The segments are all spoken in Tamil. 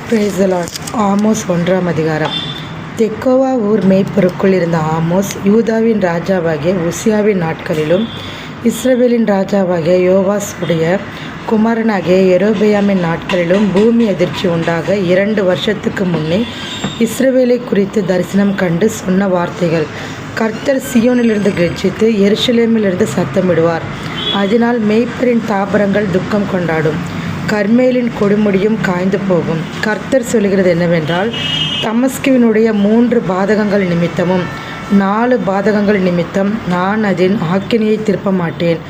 Praise the Lord. ஆமோஸ் 1ஆம் அதிகாரம். தெக்கோவா ஊர் மேய்ப்பருக்குள் இருந்த ஆமோஸ் யூதாவின் ராஜாவாகிய உசியாவின் நாட்களிலும் இஸ்ரவேலின் ராஜாவாகிய யோவாஸ் உடைய குமாரனாகிய யெரொபெயாமின் நாட்களிலும் பூமி அதிர்ச்சி உண்டாக 2 வருஷத்துக்கு முன்னே இஸ்ரவேலை குறித்து தரிசனம் கண்டு சொன்ன வார்த்தைகள். கர்த்தர் சீயோனிலிருந்து கெர்ச்சித்து எருசலேமிலிருந்து சத்தமிடுவார். அதனால் மேய்ப்பரின் தாபரங்கள் துக்கம் கொண்டாடும், கர்மேலின் கொடுமுடியும் காய்ந்து போகும். கர்த்தர் சொல்கிறது என்னவென்றால், தமஸ்குவினுடைய 3 பாதகங்கள் நிமித்தமும் 4 பாதகங்கள் நிமித்தம் நான் அதன் ஆக்கினையை திருப்ப மாட்டேன்.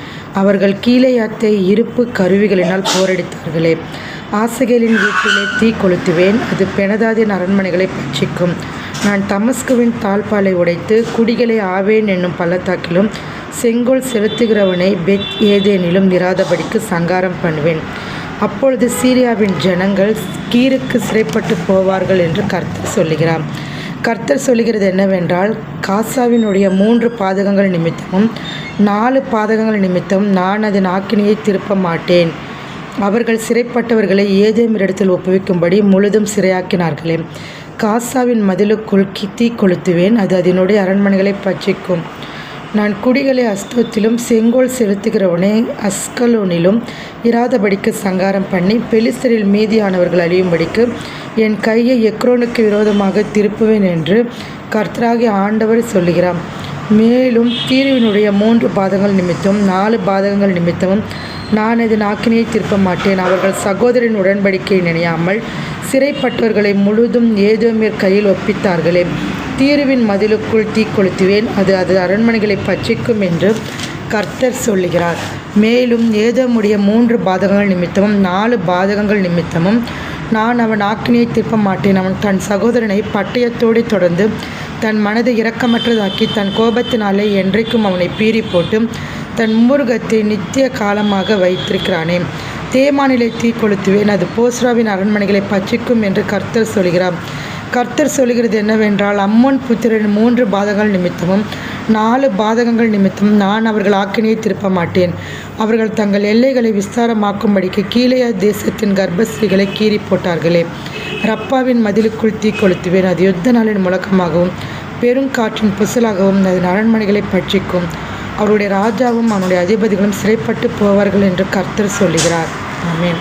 அவர்கள் கீலேயாத்தை இருப்பு கருவிகளினால் போரடித்தார்களே. ஆசகேலின் வீட்டிலே தீ கொளுத்துவேன், அது பெனதாதின் அரண்மனைகளை பட்சிக்கும். நான் தமஸ்குவின் தாழ்பாலை உடைத்து குடிகளை ஆவேன் என்னும் பள்ளத்தாக்கிலும் செங்கோல் செலுத்துகிறவனை பெத் ஏதேனிலும் இராதபடிக்கு சங்காரம் பண்ணுவேன். அப்பொழுது சீரியாவின் ஜனங்கள் கீருக்கு சிறைப்பட்டு போவார்கள் என்று கர்த்தர் சொல்லுகிறார். கர்த்தர் சொல்லுகிறது என்னவென்றால், காசாவினுடைய 3 பாதகங்கள் நிமித்தமும் 4 பாதகங்கள் நிமித்தம் நான் அதன் ஆக்கினையை திருப்ப மாட்டேன். அவர்கள் சிறைப்பட்டவர்களை ஏதேமிடத்தில் ஒப்புவிக்கும்படி முழுதும் சிறையாக்கினார்களே. காசாவின் மதிலுக்குள் தீ கொளுத்துவேன், அது அதனுடைய அரண்மனைகளை பட்சிக்கும். நான் குடிகளை அஸ்தோத்திலும் செங்கோல் செலுத்துகிறவனை அஸ்கலோனிலும் இராதபடிக்கு சங்காரம் பண்ணி பெலிஸ்தரில் மீதியானவர்கள் அழியும்படிக்கு என் கையை எக்ரோனுக்கு விரோதமாக திருப்புவேன் என்று கர்த்தராகிய ஆண்டவர் சொல்லுகிறார். மேலும் தீருவினுடைய 3 பாதகங்கள் நிமித்தம் 4 பாதகங்கள் நிமித்தமும் நான் இதன் ஆக்கினையை திருப்ப மாட்டேன். அவர்கள் சகோதரின் உடன்படிக்கையை நினையாமல் சிறைப்பட்டவர்களை முழுதும் ஏதோமியர் கையில் ஒப்பித்தார்களே. தீருவின் மதிலுக்குள் தீ கொளுத்துவேன், அது அரண்மனைகளை பட்சிக்கும் என்று கர்த்தர் சொல்லுகிறார். மேலும் ஏதோமுடைய 3 பாதகங்கள் நிமித்தமும் 4 பாதகங்கள் நிமித்தமும் நான் அவன் ஆக்கினையை திருப்ப மாட்டேன். அவன் தன் சகோதரனை பட்டயத்தோடு தொடர்ந்து தன் மனதை இரக்கமற்றதாக்கி தன் கோபத்தினாலே என்றைக்கும் அவனை பீறி போட்டு தன் முருகத்தை நித்திய காலமாக வைத்திருக்கிறானே. தேமானிலே தீ கொளுத்துவேன், அது போஸ்ராவின் அரண்மனைகளை பட்சிக்கும் என்று கர்த்தர் சொல்கிறார். கர்த்தர் சொல்கிறது என்னவென்றால், அம்மோன் புத்திரரின் 3 பாதகங்கள் நிமித்தமும் 4 பாதகங்கள் நிமித்தமும் நான் அவர்கள் ஆக்கினையை திருப்ப மாட்டேன். அவர்கள் தங்கள் எல்லைகளை விஸ்தாரமாக்கும்படிக்கு கீலேயா தேசத்தின் கர்ப்பஸ்திரிகளை கீறி போட்டார்களே. ரப்பாவின் மதிலுக்குள் தீ கொளுத்துவேன், அது யுத்த நாளின் முழக்கமாகவும் பெருங்காற்றின் புசலாகவும் அதன் அரண்மனைகளை பட்சிக்கும். அவருடைய ராஜாவும் அவனுடைய அதிபதிகளும் சிறைப்பட்டு போவார்கள் என்று கர்த்தர் சொல்லுகிறார். ஆமென்.